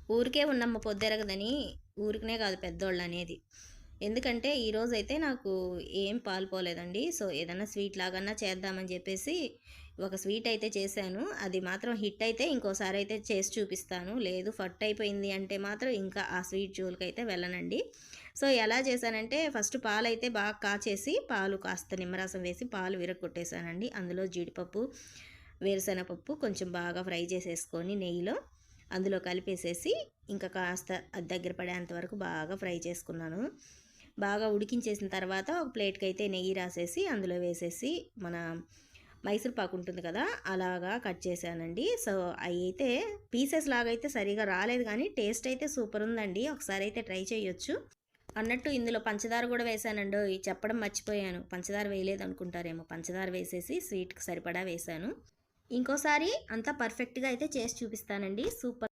ఊరికే ఉన్నమ్మ పొద్దెరగదని ఊరికనే కాదు పెద్దోళ్ళనేది. ఎందుకంటే ఈరోజైతే నాకు ఏం పాలుపోలేదండి. సో, ఏదన్నా స్వీట్ లాగన్నా చేద్దామని జెప్పేసి ఒక స్వీట్ అయితే చేశాను. అది మాత్రం హిట్ అయితే ఇంకోసారయితే చేసి చూపిస్తాను. లేదు ఫట్ అయిపోయింది అంటే మాత్రం ఇంకా ఆ స్వీట్ జోలికైతే వెళ్ళనండి. సో, ఎలా చేశానంటే ఫస్ట్ పాలైతే బాగా కాచేసి, పాలు కాస్త నిమ్మరసం వేసి పాలు విరగ్గొట్టేసానండి. అందులో జీడిపప్పు, వేరుశెనగపప్పు కొంచెం బాగా ఫ్రై చేసేసుకొని నెయ్యిలో అందులో కలిపేసేసి ఇంకా కాస్త అది దగ్గర పడేంత వరకు బాగా ఫ్రై చేసుకున్నాను. బాగా ఉడికించేసిన తర్వాత ఒక ప్లేట్‌కి అయితే నెయ్యి రాసేసి అందులో వేసేసి మన మైసూర్ పాకు ఉంటుంది కదా! అలాగా కట్ చేశానండి. సో, అయ్యయితే పీసెస్ లాగైతే సరిగ్గా రాలేదు గానీ టేస్ట్ అయితే సూపర్ ఉందండి. ఒకసారి అయితే ట్రై చేయొచ్చు. అన్నట్టు ఇందులో పంచదార కూడా వేశానండోయ్! చెప్పడం మర్చిపోయాను. పంచదార వేయలేదనుకుంటారేమో. పంచదార వేసేసి స్వీట్‌కి సరిపడా వేశాను. ఇంకోసారి అంతా పర్ఫెక్ట్‌గా అయితే చేసి చూపిస్తానండి. సూపర్